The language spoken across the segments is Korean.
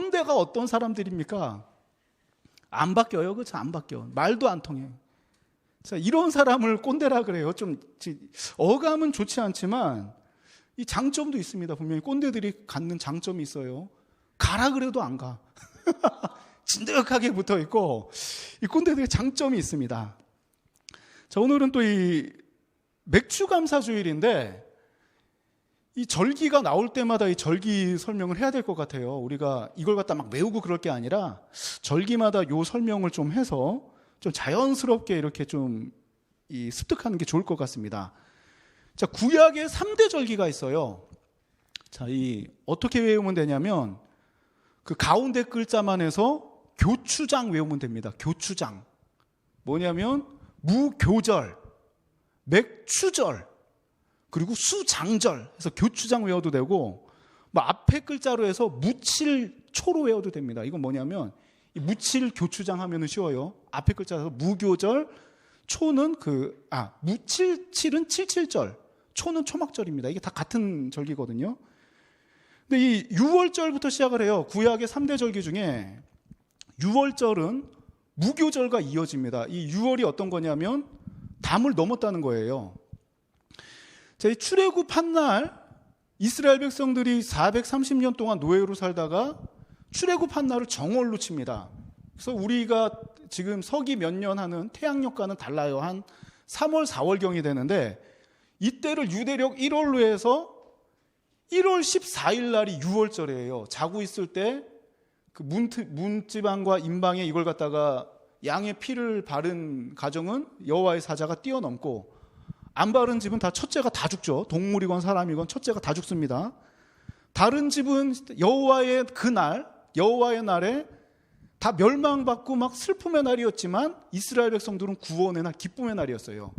꼰대가 어떤 사람들입니까? 안 바뀌어요. 그렇죠? 안 바뀌어. 말도 안 통해. 자, 이런 사람을 꼰대라 그래요. 좀 어감은 좋지 않지만 이 장점도 있습니다. 분명히 꼰대들이 갖는 장점이 있어요. 가라 그래도 안 가. 진득하게 붙어 있고, 이 꼰대들의 장점이 있습니다. 자, 오늘은 또 이 맥추감사주일인데, 이 절기가 나올 때마다 이 절기 설명을 해야 될 것 같아요. 우리가 이걸 갖다 막 외우고 그럴 게 아니라 절기마다 요 설명을 좀 해서 좀 자연스럽게 이렇게 좀 이 습득하는 게 좋을 것 같습니다. 자, 구약에 3대 절기가 있어요. 자, 이 어떻게 외우면 되냐면 그 가운데 글자만 해서 교추장 외우면 됩니다. 교추장. 뭐냐면 무교절, 맥추절, 그리고 수장절 해서 교추장 외워도 되고, 뭐 앞에 글자로 해서 무칠초로 외워도 됩니다. 이건 뭐냐면 이 무칠 교추장 하면은 쉬워요. 앞에 글자에서 무교절, 초는 무칠칠은 칠칠절, 초는 초막절입니다. 이게 다 같은 절기거든요. 근데 이 6월절부터 시작을 해요. 구약의 3대 절기 중에 6월절은 무교절과 이어집니다. 이 6월이 어떤 거냐면 담을 넘었다는 거예요. 자, 이 출애굽 한날 이스라엘 백성들이 430년 동안 노예로 살다가 출애굽 한날을 정월로 칩니다. 그래서 우리가 지금 서기 몇 년 하는 태양력과는 달라요. 한 3월, 4월경이 되는데 이때를 유대력 1월로 해서 1월 14일 날이 6월절이에요. 자고 있을 때 그 문지방과 임방에 이걸 갖다가 양의 피를 바른 가정은 여호와의 사자가 뛰어넘고, 안 바른 집은 다 첫째가 다 죽죠. 동물이건 사람이건 첫째가 다 죽습니다. 다른 집은 여호와의 그날, 여호와의 날에 다 멸망받고 막 슬픔의 날이었지만 이스라엘 백성들은 구원의 날, 기쁨의 날이었어요.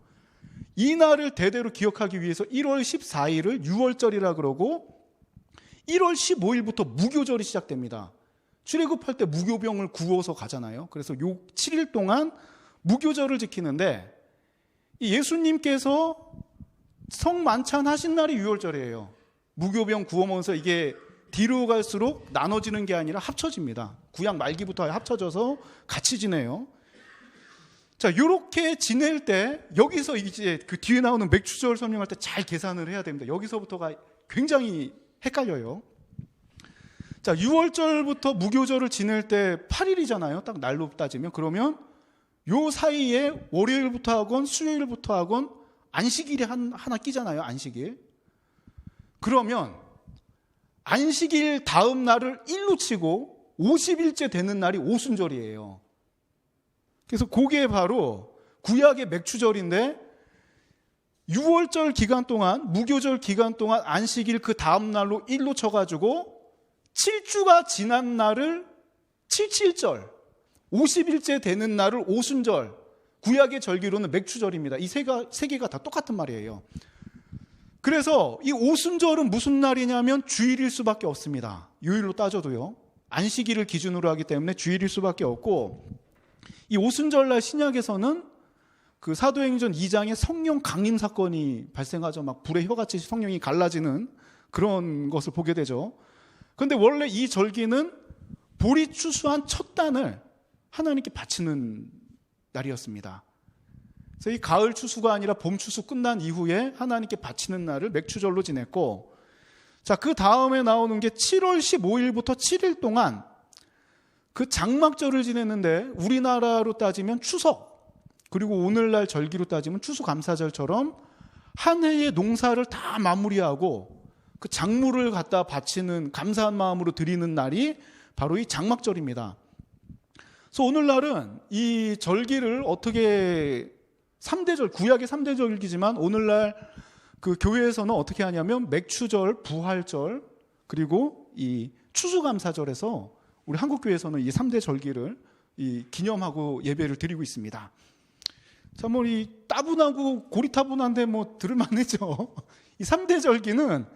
이 날을 대대로 기억하기 위해서 1월 14일을 6월절이라 그러고 1월 15일부터 무교절이 시작됩니다. 출애굽할 때 무교병을 구워서 가잖아요. 그래서 요 7일 동안 무교절을 지키는데, 예수님께서 성만찬 하신 날이 6월절이에요. 무교병 구워 먹으면서 이게 뒤로 갈수록 나눠지는 게 아니라 합쳐집니다. 구약 말기부터 합쳐져서 같이 지내요. 자, 요렇게 지낼 때 여기서 이제 그 뒤에 나오는 맥추절 설명할 때 잘 계산을 해야 됩니다. 여기서부터가 굉장히 헷갈려요. 자, 6월절부터 무교절을 지낼 때 8일이잖아요. 딱 날로 따지면. 그러면 요 사이에 월요일부터 하건 수요일부터 하건 안식일이 하나 끼잖아요. 안식일. 그러면 안식일 다음 날을 1로 치고 50일째 되는 날이 오순절이에요. 그래서 그게 바로 구약의 맥추절인데, 6월절 기간 동안, 무교절 기간 동안 안식일 그 다음 날로 1로 쳐가지고 7주가 지난 날을 77절, 50일째 되는 날을 오순절, 구약의 절기로는 맥추절입니다. 이 세 개가 다 똑같은 말이에요. 그래서 이 오순절은 무슨 날이냐면 주일일 수밖에 없습니다. 요일로 따져도요. 안식일을 기준으로 하기 때문에 주일일 수밖에 없고, 이 오순절날 신약에서는 그 사도행전 2장에 성령 강림 사건이 발생하죠. 막 불의 혀같이 성령이 갈라지는 그런 것을 보게 되죠. 그런데 원래 이 절기는 보리 추수한 첫 단을 하나님께 바치는 날이었습니다. 그래서 이 가을 추수가 아니라 봄 추수 끝난 이후에 하나님께 바치는 날을 맥추절로 지냈고, 자, 그 다음에 나오는 게 7월 15일부터 7일 동안 그 장막절을 지냈는데, 우리나라로 따지면 추석, 그리고 오늘날 절기로 따지면 추수감사절처럼 한 해의 농사를 다 마무리하고 그 작물을 갖다 바치는, 감사한 마음으로 드리는 날이 바로 이 장막절입니다. 그래서 오늘날은 이 절기를 어떻게 3대절, 구약의 3대 절기지만 오늘날 그 교회에서는 어떻게 하냐면 맥추절, 부활절, 그리고 이 추수감사절에서 우리 한국교회에서는 이 3대 절기를 기념하고 예배를 드리고 있습니다. 참, 이 따분하고 고리타분한데 들을만하죠. 이 3대 절기는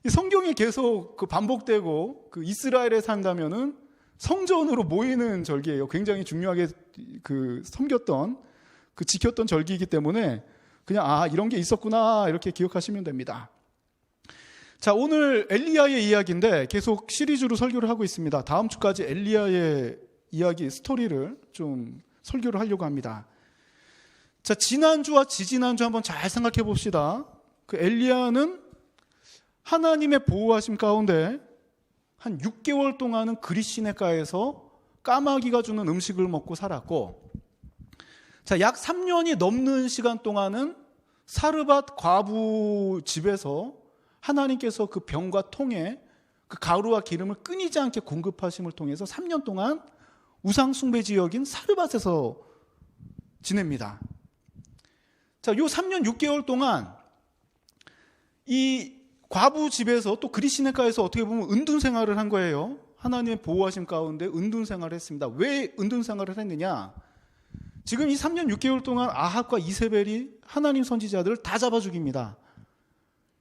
이 성경에 계속 그 반복되고, 그 이스라엘에 산다면은 성전으로 모이는 절기예요. 굉장히 중요하게 그 섬겼던, 그 지켰던 절기이기 때문에 그냥 이런 게 있었구나 이렇게 기억하시면 됩니다. 자, 오늘 엘리야의 이야기인데 계속 시리즈로 설교를 하고 있습니다. 다음 주까지 엘리야의 이야기, 스토리를 좀 설교를 하려고 합니다. 자, 지난주와 지지난주 한번 잘 생각해 봅시다. 그 엘리야는 하나님의 보호하심 가운데 한 6개월 동안은 그릿시내가에서 까마귀가 주는 음식을 먹고 살았고, 자, 약 3년이 넘는 시간 동안은 사르밧 과부 집에서 하나님께서 그 병과 통에 그 가루와 기름을 끊이지 않게 공급하심을 통해서 3년 동안 우상숭배 지역인 사르밧에서 지냅니다. 자, 요 3년 6개월 동안 이 과부 집에서 또 그릿시내가에서 어떻게 보면 은둔 생활을 한 거예요. 하나님의 보호하심 가운데 은둔 생활을 했습니다. 왜 은둔 생활을 했느냐? 지금 이 3년 6개월 동안 아합과 이세벨이 하나님 선지자들을 다 잡아 죽입니다.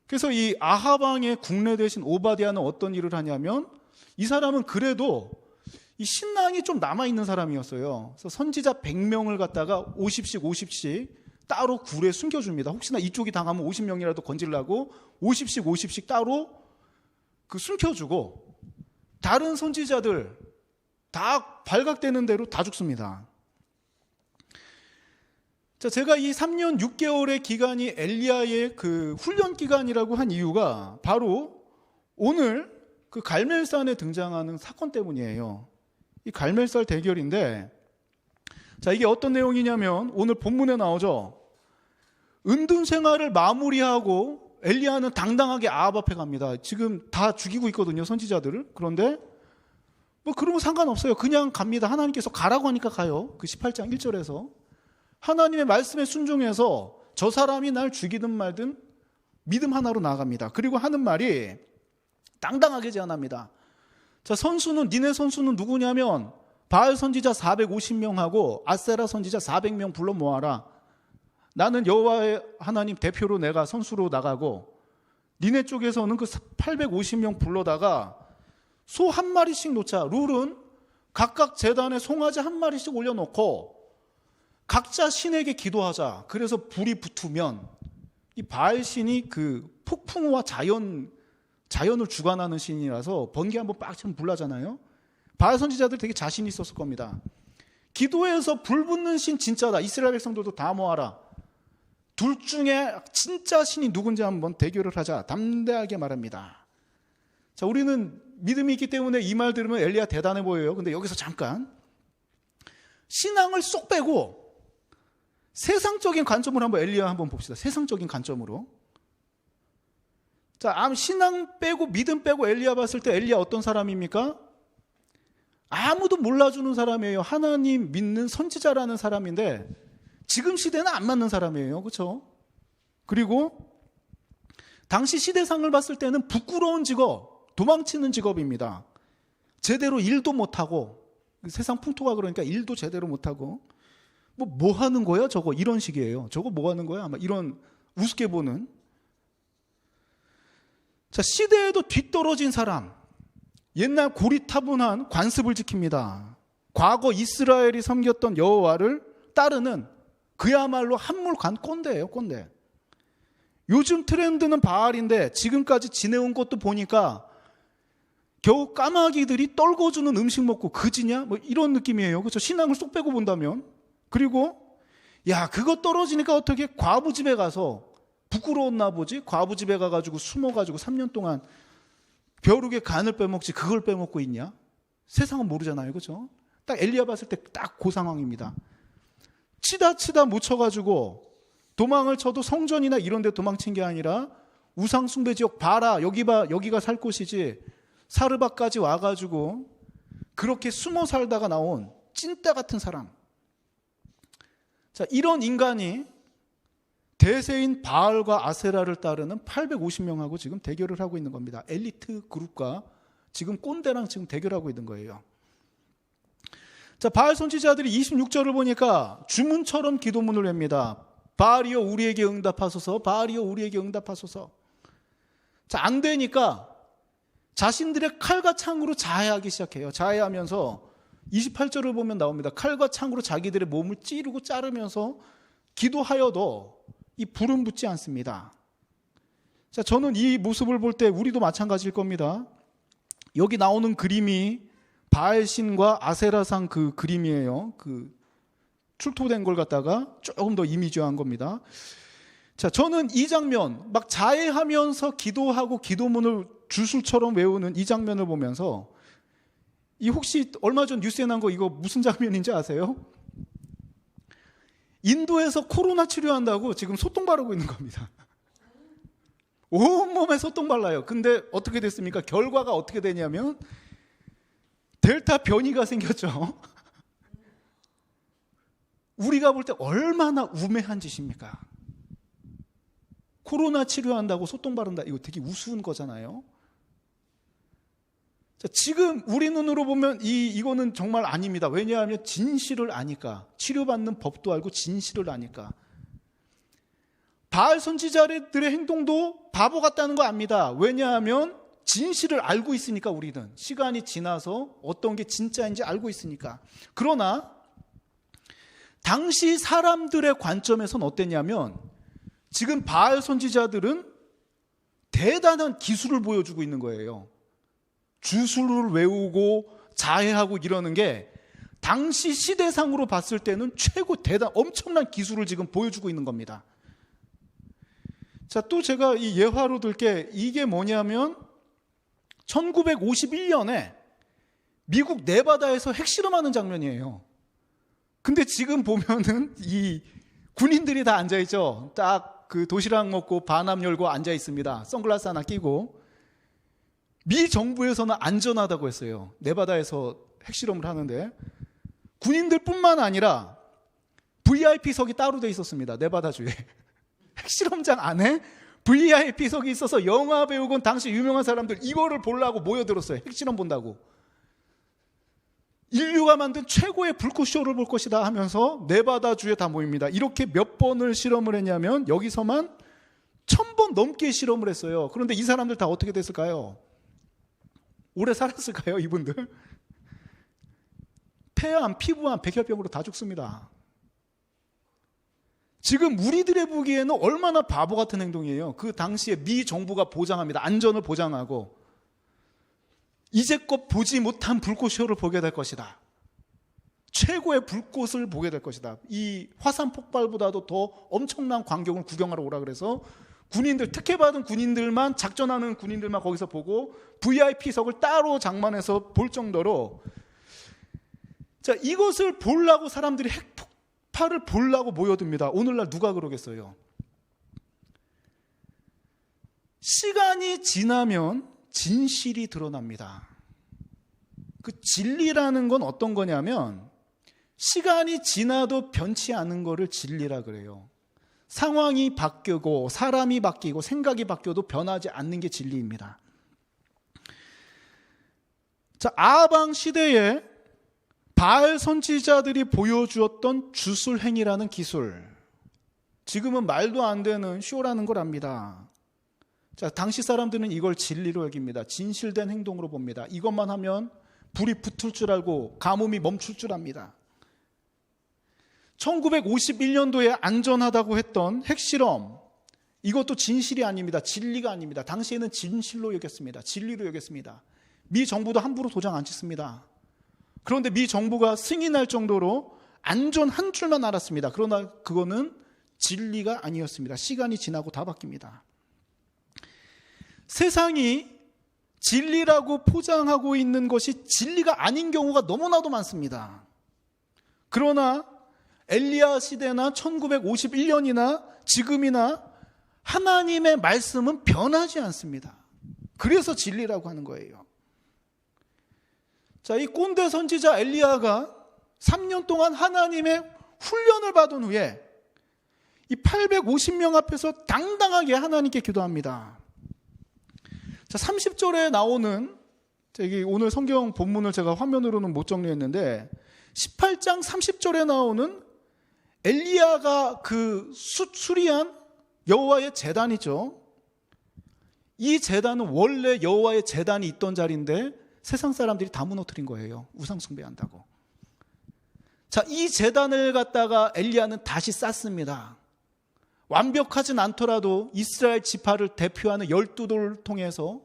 그래서 이 아합 왕의 국내 대신 오바댜는 어떤 일을 하냐면, 이 사람은 그래도 이 신랑이 좀 남아있는 사람이었어요. 그래서 선지자 100명을 갖다가 50씩 따로 굴에 숨겨줍니다. 혹시나 이쪽이 당하면 50명이라도 건질라고 50씩 따로 그 숨겨주고, 다른 선지자들 다 발각되는 대로 다 죽습니다. 자, 제가 이 3년 6개월의 기간이 엘리야의 그 훈련 기간이라고 한 이유가 바로 오늘 그 갈멜산에 등장하는 사건 때문이에요. 이 갈멜산 대결인데, 자, 이게 어떤 내용이냐면 오늘 본문에 나오죠. 은둔 생활을 마무리하고 엘리야는 당당하게 아합 앞에 갑니다. 지금 다 죽이고 있거든요, 선지자들을. 그런데 뭐 그런 거 상관없어요. 그냥 갑니다. 하나님께서 가라고 하니까 가요. 그 18장 1절에서 하나님의 말씀에 순종해서 저 사람이 날 죽이든 말든 믿음 하나로 나아갑니다. 그리고 하는 말이 당당하게 제안합니다. 자, 니네 선수는 누구냐면 바알 선지자 450명하고 아세라 선지자 400명 불러 모아라. 나는 여호와의 하나님 대표로 내가 선수로 나가고, 니네 쪽에서는 그 850명 불러다가 소 한 마리씩 놓자. 룰은 각각 제단에 송아지 한 마리씩 올려놓고 각자 신에게 기도하자. 그래서 불이 붙으면 이 바알 신이 그 폭풍과 자연을 주관하는 신이라서 번개 한번 빡 치면 불 나잖아요. 바알 선지자들 되게 자신 있었을 겁니다. 기도해서 불 붙는 신 진짜다. 이스라엘 백성들도 다 모아라. 둘 중에 진짜 신이 누군지 한번 대결을 하자. 담대하게 말합니다. 자, 우리는 믿음이 있기 때문에 이 말 들으면 엘리야 대단해 보여요. 근데 여기서 잠깐 신앙을 쏙 빼고 세상적인 관점으로 한번 엘리야 한번 봅시다. 세상적인 관점으로. 자, 신앙 빼고 믿음 빼고 엘리야 봤을 때 엘리야 어떤 사람입니까? 아무도 몰라주는 사람이에요. 하나님 믿는 선지자라는 사람인데 지금 시대는 안 맞는 사람이에요. 그렇죠? 그리고 당시 시대상을 봤을 때는 부끄러운 직업, 도망치는 직업입니다. 제대로 일도 못하고, 세상 풍토가 그러니까 일도 제대로 못하고, 뭐 하는 거야 저거, 이런 식이에요. 저거 뭐 하는 거야, 아마 이런 우습게 보는. 자, 시대에도 뒤떨어진 사람, 옛날 고리타분한 관습을 지킵니다. 과거 이스라엘이 섬겼던 여호와를 따르는 그야말로 한물간 꼰대예요, 꼰대. 요즘 트렌드는 바알인데 지금까지 지내온 것도 보니까 겨우 까마귀들이 떨궈주는 음식 먹고 그지냐? 뭐 이런 느낌이에요. 그렇죠? 신앙을 쏙 빼고 본다면. 그리고 야, 그거 떨어지니까 어떻게 과부 집에 가서, 부끄러웠나 보지? 과부 집에 가가지고 숨어가지고 3년 동안 벼룩의 간을 빼먹지 그걸 빼먹고 있냐? 세상은 모르잖아요. 그렇죠? 딱 엘리야 봤을 때 딱 그 상황입니다. 치다 묻혀가지고 도망을 쳐도 성전이나 이런 데 도망친 게 아니라 우상 숭배 지역 봐라, 여기 봐, 여기가 살 곳이지, 사르밧까지 와가지고 그렇게 숨어 살다가 나온 찐따 같은 사람. 자, 이런 인간이 대세인 바알과 아세라를 따르는 850명하고 지금 대결을 하고 있는 겁니다. 엘리트 그룹과 지금 꼰대랑 지금 대결하고 있는 거예요. 자, 바알 선지자들이 26절을 보니까 주문처럼 기도문을 냅니다. 바알이여 우리에게 응답하소서, 바알이여 우리에게 응답하소서. 자, 안 되니까 자신들의 칼과 창으로 자해하기 시작해요. 자해하면서 28절을 보면 나옵니다. 칼과 창으로 자기들의 몸을 찌르고 자르면서 기도하여도 이 불은 붙지 않습니다. 자, 저는 이 모습을 볼 때 우리도 마찬가지일 겁니다. 여기 나오는 그림이 바알신과 아세라상 그 그림이에요. 그 출토된 걸 갖다가 조금 더 이미지화한 겁니다. 자, 저는 이 장면, 막 자해하면서 기도하고 기도문을 주술처럼 외우는 이 장면을 보면서, 이 혹시 얼마 전 뉴스에 난 거 이거 무슨 장면인지 아세요? 인도에서 코로나 치료한다고 지금 소똥 바르고 있는 겁니다. 온몸에 소똥 발라요. 근데 어떻게 됐습니까? 결과가 어떻게 되냐면 델타 변이가 생겼죠. 우리가 볼 때 얼마나 우매한 짓입니까? 코로나 치료한다고 소똥 바른다. 이거 되게 우스운 거잖아요. 자, 지금 우리 눈으로 보면 이거는 정말 아닙니다. 왜냐하면 진실을 아니까. 치료받는 법도 알고 진실을 아니까. 바알 선지자들의 행동도 바보 같다는 거 압니다. 왜냐하면 진실을 알고 있으니까. 우리는 시간이 지나서 어떤 게 진짜인지 알고 있으니까. 그러나 당시 사람들의 관점에서는 어땠냐면, 지금 바알 선지자들은 대단한 기술을 보여주고 있는 거예요. 주술을 외우고 자해하고 이러는 게 당시 시대상으로 봤을 때는 최고 엄청난 기술을 지금 보여주고 있는 겁니다. 자, 또 제가 이 예화로 들 게 이게 뭐냐면 1951년에 미국 네바다에서 핵실험하는 장면이에요. 근데 지금 보면은 이 군인들이 다 앉아있죠. 딱 그 도시락 먹고 반합 열고 앉아있습니다. 선글라스 하나 끼고. 미 정부에서는 안전하다고 했어요. 네바다에서 핵실험을 하는데. 군인들뿐만 아니라 VIP석이 따로 돼 있었습니다. 네바다주에. 핵실험장 안에 VIP석이 있어서 영화 배우건 당시 유명한 사람들 이거를 보려고 모여들었어요. 핵실험 본다고. 인류가 만든 최고의 불꽃쇼를 볼 것이다 하면서 네바다주에 다 모입니다. 이렇게 몇 번을 실험을 했냐면 여기서만 1000번 넘게 실험을 했어요. 그런데 이 사람들 다 어떻게 됐을까요? 오래 살았을까요? 이분들? 폐암, 피부암, 백혈병으로 다 죽습니다. 지금 우리들의 보기에는 얼마나 바보 같은 행동이에요. 그 당시에 미 정부가 보장합니다. 안전을 보장하고 이제껏 보지 못한 불꽃쇼를 보게 될 것이다. 최고의 불꽃을 보게 될 것이다. 이 화산 폭발보다도 더 엄청난 광경을 구경하러 오라 그래서 군인들, 특혜받은 군인들만, 작전하는 군인들만 거기서 보고 VIP석을 따로 장만해서 볼 정도로, 자, 이것을 보려고 사람들이 핵폭발을 보려고 모여듭니다. 오늘날 누가 그러겠어요? 시간이 지나면 진실이 드러납니다. 그 진리라는 건 어떤 거냐면 시간이 지나도 변치 않은 거를 진리라 그래요. 상황이 바뀌고 사람이 바뀌고 생각이 바뀌어도 변하지 않는 게 진리입니다. 자, 아방 시대에 바알 선지자들이 보여주었던 주술행위라는 기술, 지금은 말도 안 되는 쇼라는 걸 압니다. 자, 당시 사람들은 이걸 진리로 여깁니다. 진실된 행동으로 봅니다. 이것만 하면 불이 붙을 줄 알고 가뭄이 멈출 줄 압니다. 1951년도에 안전하다고 했던 핵실험, 이것도 진실이 아닙니다. 진리가 아닙니다. 당시에는 진실로 여겼습니다. 진리로 여겼습니다. 미 정부도 함부로 도장 안 찍습니다. 그런데 미 정부가 승인할 정도로 안전 한 줄만 알았습니다. 그러나 그거는 진리가 아니었습니다. 시간이 지나고 다 바뀝니다. 세상이 진리라고 포장하고 있는 것이 진리가 아닌 경우가 너무나도 많습니다. 그러나 엘리야 시대나 1951년이나 지금이나 하나님의 말씀은 변하지 않습니다. 그래서 진리라고 하는 거예요. 자, 이 꼰대 선지자 엘리야가 3년 동안 하나님의 훈련을 받은 후에 이 850명 앞에서 당당하게 하나님께 기도합니다. 자, 30절에 나오는, 오늘 성경 본문을 제가 화면으로는 못 정리했는데 18장 30절에 나오는 엘리야가 그 수리한 여호와의 제단이죠. 이 제단은 원래 여호와의 제단이 있던 자리인데 세상 사람들이 다 무너뜨린 거예요. 우상 숭배한다고. 자, 이 제단을 갖다가 엘리야는 다시 쌓습니다. 완벽하진 않더라도 이스라엘 지파를 대표하는 12돌을 통해서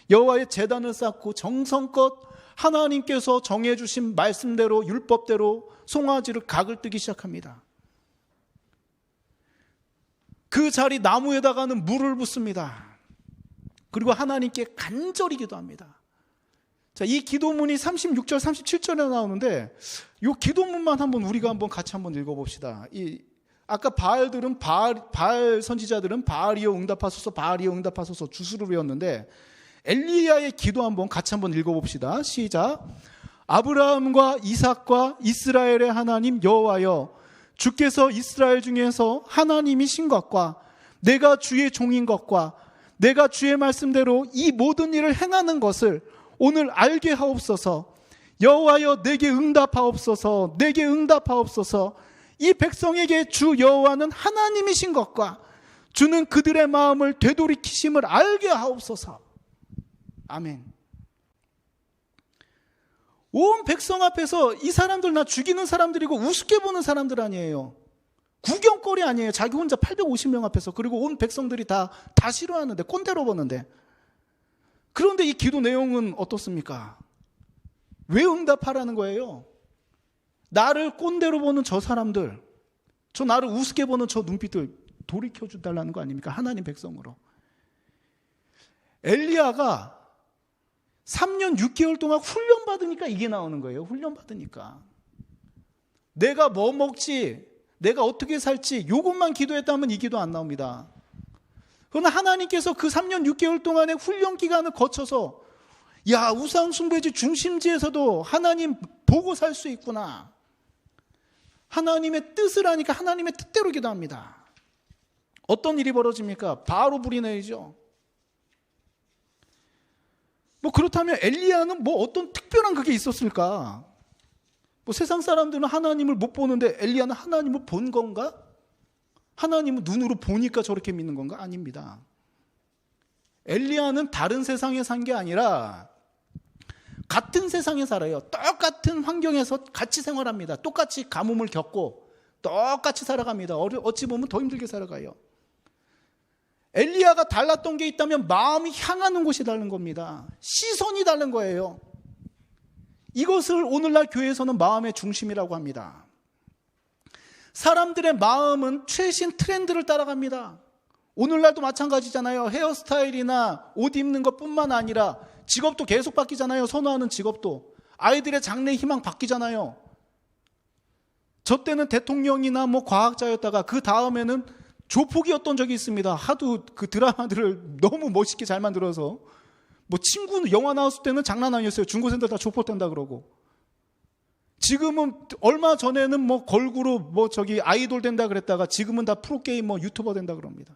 여호와의 제단을 쌓고 정성껏 하나님께서 정해주신 말씀대로 율법대로 송아지를 각을 뜨기 시작합니다. 그 자리 나무에다가는 물을 붓습니다. 그리고 하나님께 간절히 기도합니다. 자, 이 기도문이 36절, 37절에 나오는데 이 기도문만 우리가 같이 한번 읽어봅시다. 아까 바알들은 바알 선지자들은 바알이여 응답하소서, 바알이여 응답하소서 주수를 외웠는데 엘리야의 기도 같이 한번 읽어봅시다. 시작. 아브라함과 이삭과 이스라엘의 하나님 여호와여, 주께서 이스라엘 중에서 하나님이신 것과 내가 주의 종인 것과 내가 주의 말씀대로 이 모든 일을 행하는 것을 오늘 알게 하옵소서. 여호와여, 내게 응답하옵소서. 내게 응답하옵소서. 이 백성에게 주 여호와는 하나님이신 것과 주는 그들의 마음을 되돌이키심을 알게 하옵소서. 아멘. 온 백성 앞에서 이 사람들 나 죽이는 사람들이고 우습게 보는 사람들 아니에요. 구경거리 아니에요. 자기 혼자 850명 앞에서. 그리고 온 백성들이 다 싫어하는데, 꼰대로 보는데. 그런데 이 기도 내용은 어떻습니까? 왜 응답하라는 거예요? 나를 꼰대로 보는 저 사람들, 저 나를 우습게 보는 저 눈빛들 돌이켜주달라는 거 아닙니까? 하나님 백성으로. 엘리야가 3년 6개월 동안 훈련받으니까 이게 나오는 거예요. 훈련받으니까. 내가 뭐 먹지, 내가 어떻게 살지, 요것만 기도했다면 이 기도 안 나옵니다. 그러나 하나님께서 그 3년 6개월 동안의 훈련 기간을 거쳐서 야, 우상숭배지 중심지에서도 하나님 보고 살 수 있구나. 하나님의 뜻을 하니까 하나님의 뜻대로 기도합니다. 어떤 일이 벌어집니까? 바로 불이 내리죠. 그렇다면 엘리야는 어떤 특별한 그게 있었을까? 세상 사람들은 하나님을 못 보는데 엘리야는 하나님을 본 건가? 하나님은 눈으로 보니까 저렇게 믿는 건가? 아닙니다. 엘리야는 다른 세상에 산 게 아니라 같은 세상에 살아요. 똑같은 환경에서 같이 생활합니다. 똑같이 가뭄을 겪고 똑같이 살아갑니다. 어찌 보면 더 힘들게 살아가요. 엘리야가 달랐던 게 있다면 마음이 향하는 곳이 다른 겁니다. 시선이 다른 거예요. 이것을 오늘날 교회에서는 마음의 중심이라고 합니다. 사람들의 마음은 최신 트렌드를 따라갑니다. 오늘날도 마찬가지잖아요. 헤어스타일이나 옷 입는 것뿐만 아니라 직업도 계속 바뀌잖아요. 선호하는 직업도. 아이들의 장래 희망 바뀌잖아요. 저 때는 대통령이나 과학자였다가 그 다음에는 조폭이었던 적이 있습니다. 하도 그 드라마들을 너무 멋있게 잘 만들어서 친구 영화 나왔을 때는 장난 아니었어요. 중고생들 다 조폭 된다 그러고. 지금은 얼마 전에는 걸그룹 아이돌 된다 그랬다가 지금은 다 프로게이머 유튜버 된다 그럽니다.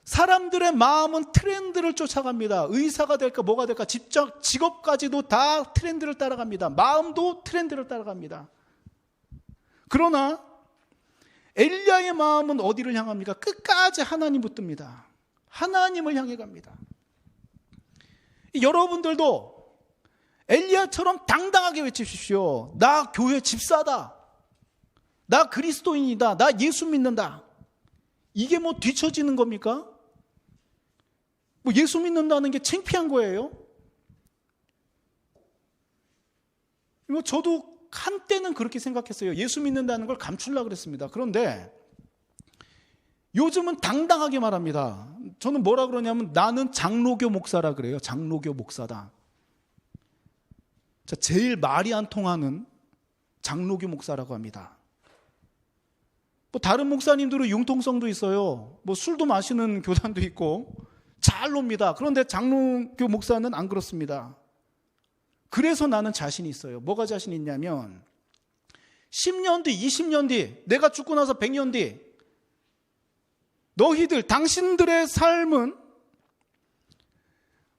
사람들의 마음은 트렌드를 쫓아갑니다. 의사가 될까 뭐가 될까 직업까지도 다 트렌드를 따라갑니다. 마음도 트렌드를 따라갑니다. 그러나 엘리야의 마음은 어디를 향합니까? 끝까지 하나님 붙듭니다. 하나님을 향해 갑니다. 여러분들도 엘리야처럼 당당하게 외치십시오. 나 교회 집사다. 나 그리스도인이다. 나 예수 믿는다. 이게 뒤처지는 겁니까? 예수 믿는다는 게 창피한 거예요? 저도 한때는 그렇게 생각했어요. 예수 믿는다는 걸 감추려고 그랬습니다. 그런데 요즘은 당당하게 말합니다. 저는 뭐라 그러냐면 나는 장로교 목사라 그래요. 장로교 목사다. 제일 말이 안 통하는 장로교 목사라고 합니다. 다른 목사님들은 융통성도 있어요. 술도 마시는 교단도 있고 잘 놉니다. 그런데 장로교 목사는 안 그렇습니다. 그래서 나는 자신이 있어요. 뭐가 자신 있냐면 10년 뒤, 20년 뒤, 내가 죽고 나서 100년 뒤 너희들, 당신들의 삶은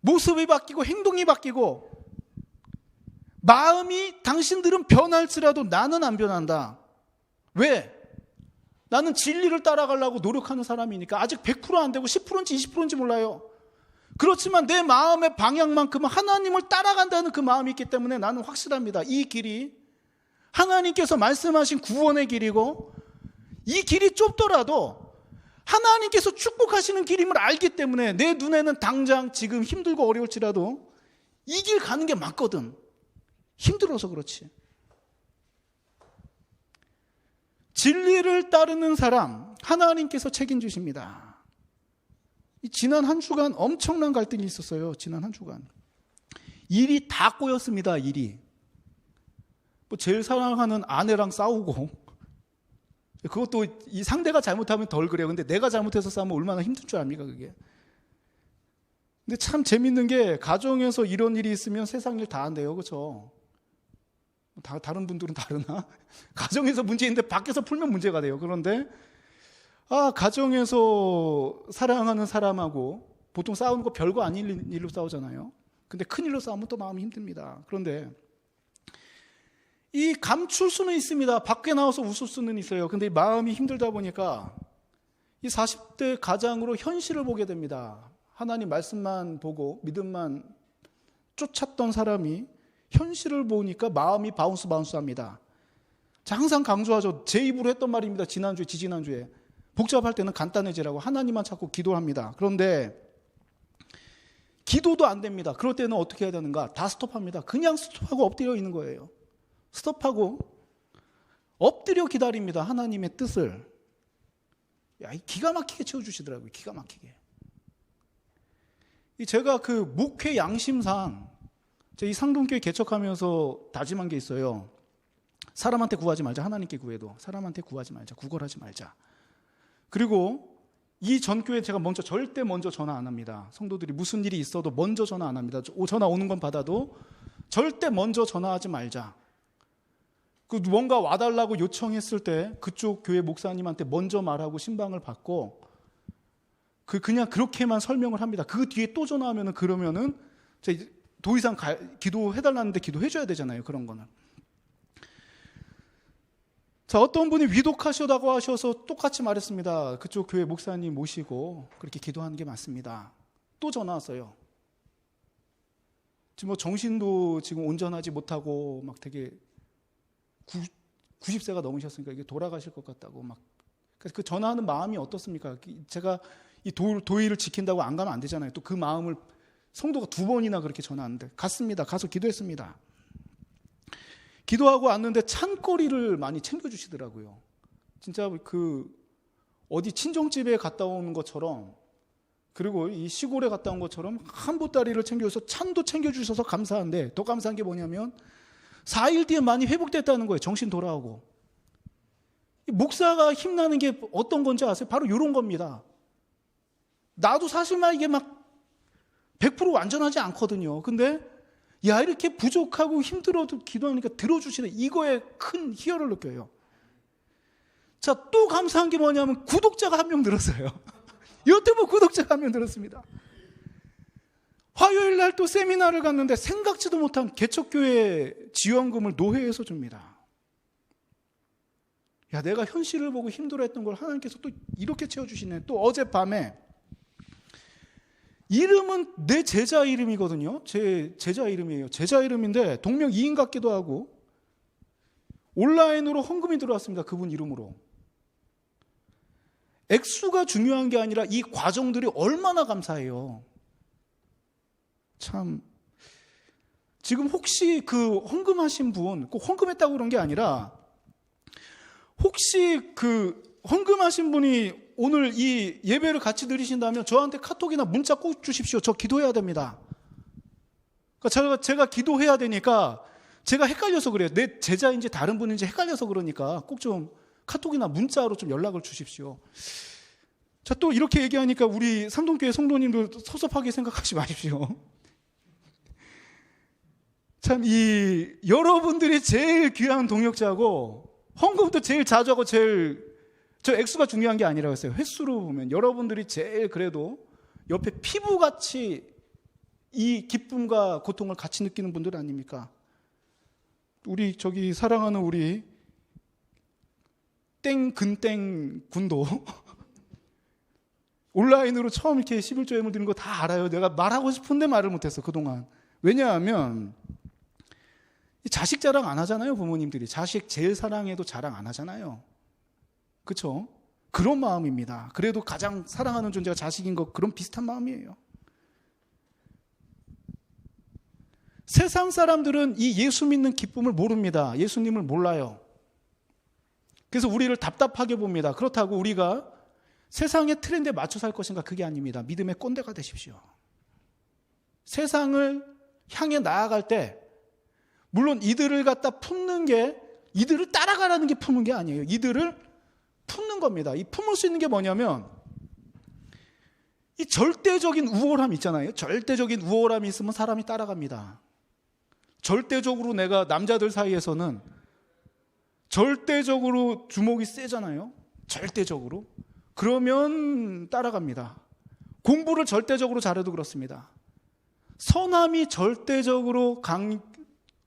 모습이 바뀌고 행동이 바뀌고 마음이 당신들은 변할지라도 나는 안 변한다. 왜? 나는 진리를 따라가려고 노력하는 사람이니까. 아직 100% 안 되고 10%인지 20%인지 몰라요. 그렇지만 내 마음의 방향만큼은 하나님을 따라간다는 그 마음이 있기 때문에 나는 확실합니다. 이 길이 하나님께서 말씀하신 구원의 길이고 이 길이 좁더라도 하나님께서 축복하시는 길임을 알기 때문에 내 눈에는 당장 지금 힘들고 어려울지라도 이 길 가는 게 맞거든. 힘들어서 그렇지. 진리를 따르는 사람 하나님께서 책임지십니다. 지난 한 주간 엄청난 갈등이 있었어요. 지난 한 주간 일이 다 꼬였습니다. 일이 뭐 제일 사랑하는 아내랑 싸우고, 그것도 이 상대가 잘못하면 덜 그래요. 근데 내가 잘못해서 싸우면 얼마나 힘든 줄 압니까 그게. 근데 참 재밌는 게 가정에서 이런 일이 있으면 세상 일 다 한대요. 그렇죠? 다른 분들은 다르나? 가정에서 문제인데 밖에서 풀면 문제가 돼요. 그런데 가정에서 사랑하는 사람하고 보통 싸우는 거 별거 아닌 일로 싸우잖아요. 근데 큰 일로 싸우면 또 마음이 힘듭니다. 그런데 이 감출 수는 있습니다. 밖에 나와서 웃을 수는 있어요. 근데 마음이 힘들다 보니까 이 40대 가장으로 현실을 보게 됩니다. 하나님 말씀만 보고 믿음만 쫓았던 사람이 현실을 보니까 마음이 바운스 합니다. 자, 항상 강조하죠. 제 입으로 했던 말입니다. 지난주에, 지지난주에. 복잡할 때는 간단해지라고 하나님만 찾고 기도합니다. 그런데 기도도 안 됩니다. 그럴 때는 어떻게 해야 되는가? 다 스톱합니다. 그냥 스톱하고 엎드려 있는 거예요. 스톱하고 엎드려 기다립니다. 하나님의 뜻을. 기가 막히게 채워주시더라고요. 기가 막히게. 제가 그 목회 양심상 이 상동교회 개척하면서 다짐한 게 있어요. 사람한테 구하지 말자. 하나님께 구해도 사람한테 구하지 말자. 구걸하지 말자. 그리고 이 전교회 제가 절대 먼저 전화 안 합니다. 성도들이 무슨 일이 있어도 먼저 전화 안 합니다. 전화 오는 건 받아도 절대 먼저 전화하지 말자. 뭔가 와달라고 요청했을 때 그쪽 교회 목사님한테 먼저 말하고 신방을 받고 그냥 그렇게만 설명을 합니다. 그 뒤에 또 전화하면은 그러면은 더 이상 기도해달라는데 기도해줘야 되잖아요. 그런 거는. 자, 어떤 분이 위독하시다고 하셔서 똑같이 말했습니다. 그쪽 교회 목사님 모시고 그렇게 기도하는 게 맞습니다. 또 전화 왔어요. 지금 정신도 지금 온전하지 못하고 막 되게 90세가 넘으셨으니까 이게 돌아가실 것 같다고 막. 그 전화하는 마음이 어떻습니까? 제가 이 도의를 지킨다고 안 가면 안 되잖아요. 또 그 마음을 성도가 2번이나 그렇게 전화하는데 갔습니다. 가서 기도했습니다. 기도하고 왔는데 찬거리를 많이 챙겨주시더라고요. 진짜 어디 친정집에 갔다 오는 것처럼, 그리고 이 시골에 갔다 온 것처럼 한 보따리를 챙겨줘서 찬도 챙겨주셔서 감사한데, 더 감사한 게 뭐냐면 4일 뒤에 많이 회복됐다는 거예요. 정신 돌아오고. 목사가 힘나는 게 어떤 건지 아세요? 바로 이런 겁니다. 나도 사실 이게 100% 완전하지 않거든요. 근데 이렇게 부족하고 힘들어도 기도하니까 들어주시네. 이거에 큰 희열을 느껴요. 자, 또 감사한 게 뭐냐면 구독자가 1명 늘었어요. 유튜브 구독자가 1명 늘었습니다. 화요일 날 또 세미나를 갔는데 생각지도 못한 개척교회 지원금을 노회에서 줍니다. 내가 현실을 보고 힘들어했던 걸 하나님께서 또 이렇게 채워주시네. 또 어젯밤에 이름은 내 제자 이름이거든요. 제 제자 이름이에요. 제자 이름인데 동명이인 같기도 하고 온라인으로 헌금이 들어왔습니다. 그분 이름으로. 액수가 중요한 게 아니라 이 과정들이 얼마나 감사해요. 참, 지금 혹시 그 헌금하신 분, 꼭 헌금했다고 그런 게 아니라 혹시 헌금하신 분이 오늘 이 예배를 같이 드리신다면 저한테 카톡이나 문자 꼭 주십시오. 저 기도해야 됩니다. 그러니까 제가 기도해야 되니까 제가 헷갈려서 그래요. 내 제자인지 다른 분인지 헷갈려서 그러니까 꼭 좀 카톡이나 문자로 좀 연락을 주십시오. 자, 또 이렇게 얘기하니까 우리 삼동교회 성도님들 섭섭하게 생각하지 마십시오. 참, 여러분들이 제일 귀한 동역자고 헌금도 제일 자주 하고 저 액수가 중요한 게 아니라고 했어요. 횟수로 보면 여러분들이 제일 그래도 옆에 피부같이 이 기쁨과 고통을 같이 느끼는 분들 아닙니까? 우리 사랑하는 우리 땡근땡 군도 온라인으로 처음 이렇게 11조 예물 드리는 거 다 알아요. 내가 말하고 싶은데 말을 못했어 그동안. 왜냐하면 자식 자랑 안 하잖아요. 부모님들이 자식 제일 사랑해도 자랑 안 하잖아요. 그렇죠? 그런 마음입니다. 그래도 가장 사랑하는 존재가 자식인 것, 그런 비슷한 마음이에요. 세상 사람들은 이 예수 믿는 기쁨을 모릅니다. 예수님을 몰라요. 그래서 우리를 답답하게 봅니다. 그렇다고 우리가 세상의 트렌드에 맞춰 살 것인가? 그게 아닙니다. 믿음의 꼰대가 되십시오. 세상을 향해 나아갈 때 물론 이들을 갖다 품는 게, 이들을 따라가라는 게 품는 게 아니에요. 이들을 품는 겁니다. 이 품을 수 있는 게 뭐냐면 이 절대적인 우월함 있잖아요. 절대적인 우월함이 있으면 사람이 따라갑니다. 절대적으로 내가 남자들 사이에서는 절대적으로 주목이 세잖아요. 절대적으로. 그러면 따라갑니다. 공부를 절대적으로 잘해도 그렇습니다. 선함이 절대적으로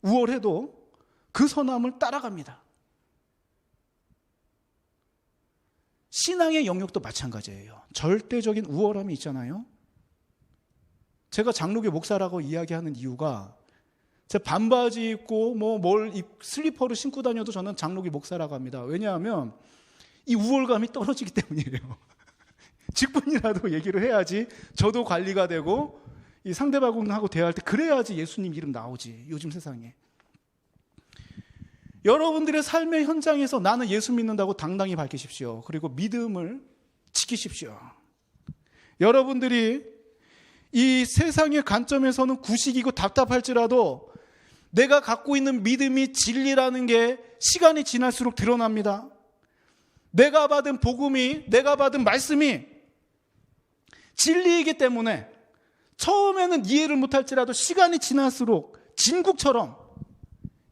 우월해도 그 선함을 따라갑니다. 신앙의 영역도 마찬가지예요. 절대적인 우월함이 있잖아요. 제가 장로교 목사라고 이야기하는 이유가 제 반바지 입고 슬리퍼를 신고 다녀도 저는 장로교 목사라고 합니다. 왜냐하면 이 우월감이 떨어지기 때문이에요. 직분이라도 얘기를 해야지 저도 관리가 되고 이 상대방하고 대화할 때 그래야지 예수님 이름 나오지, 요즘 세상에. 여러분들의 삶의 현장에서 나는 예수 믿는다고 당당히 밝히십시오. 그리고 믿음을 지키십시오. 여러분들이 이 세상의 관점에서는 구식이고 답답할지라도 내가 갖고 있는 믿음이 진리라는 게 시간이 지날수록 드러납니다. 내가 받은 복음이, 내가 받은 말씀이 진리이기 때문에 처음에는 이해를 못할지라도 시간이 지날수록 진국처럼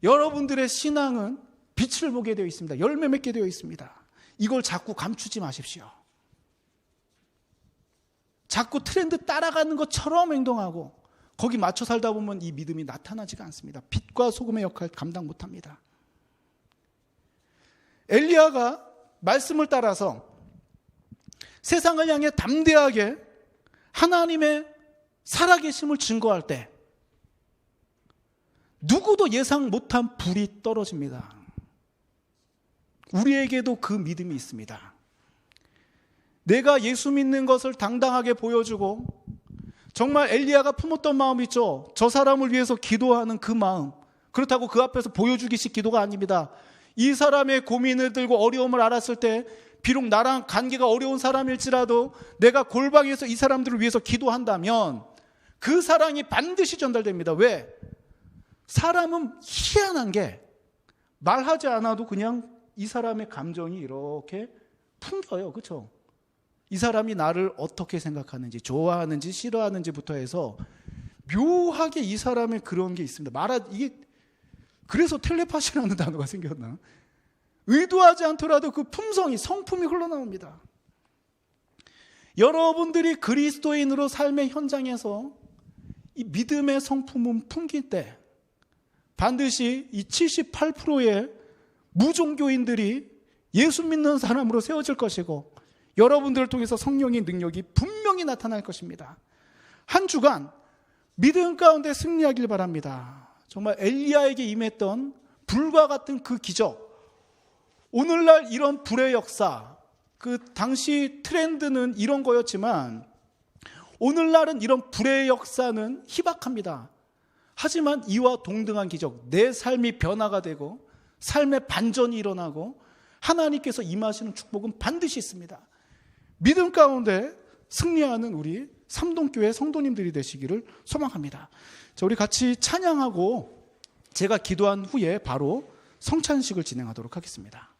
여러분들의 신앙은 빛을 보게 되어 있습니다. 열매 맺게 되어 있습니다. 이걸 자꾸 감추지 마십시오. 자꾸 트렌드 따라가는 것처럼 행동하고 거기 맞춰 살다 보면 이 믿음이 나타나지가 않습니다. 빛과 소금의 역할 감당 못합니다. 엘리야가 말씀을 따라서 세상을 향해 담대하게 하나님의 살아계심을 증거할 때 누구도 예상 못한 불이 떨어집니다. 우리에게도 그 믿음이 있습니다. 내가 예수 믿는 것을 당당하게 보여주고 정말 엘리야가 품었던 마음 있죠. 저 사람을 위해서 기도하는 그 마음. 그렇다고 그 앞에서 보여주기식 기도가 아닙니다. 이 사람의 고민을 들고 어려움을 알았을 때 비록 나랑 관계가 어려운 사람일지라도 내가 골방에서 이 사람들을 위해서 기도한다면 그 사랑이 반드시 전달됩니다. 왜? 사람은 희한한 게 말하지 않아도 그냥 이 사람의 감정이 이렇게 풍겨요. 그렇죠? 이 사람이 나를 어떻게 생각하는지, 좋아하는지, 싫어하는지부터 해서 묘하게 이 사람의 그런 게 있습니다. 이게 그래서 텔레파시라는 단어가 생겼나? 의도하지 않더라도 그 품성이, 성품이 흘러나옵니다. 여러분들이 그리스도인으로 삶의 현장에서 이 믿음의 성품은 풍길 때 반드시 이 78%의 무종교인들이 예수 믿는 사람으로 세워질 것이고 여러분들을 통해서 성령의 능력이 분명히 나타날 것입니다. 한 주간 믿음 가운데 승리하길 바랍니다. 정말 엘리야에게 임했던 불과 같은 그 기적, 오늘날 이런 불의 역사, 그 당시 트렌드는 이런 거였지만 오늘날은 이런 불의 역사는 희박합니다. 하지만 이와 동등한 기적, 내 삶이 변화가 되고 삶의 반전이 일어나고 하나님께서 임하시는 축복은 반드시 있습니다. 믿음 가운데 승리하는 우리 삼동교회 성도님들이 되시기를 소망합니다. 자, 우리 같이 찬양하고 제가 기도한 후에 바로 성찬식을 진행하도록 하겠습니다.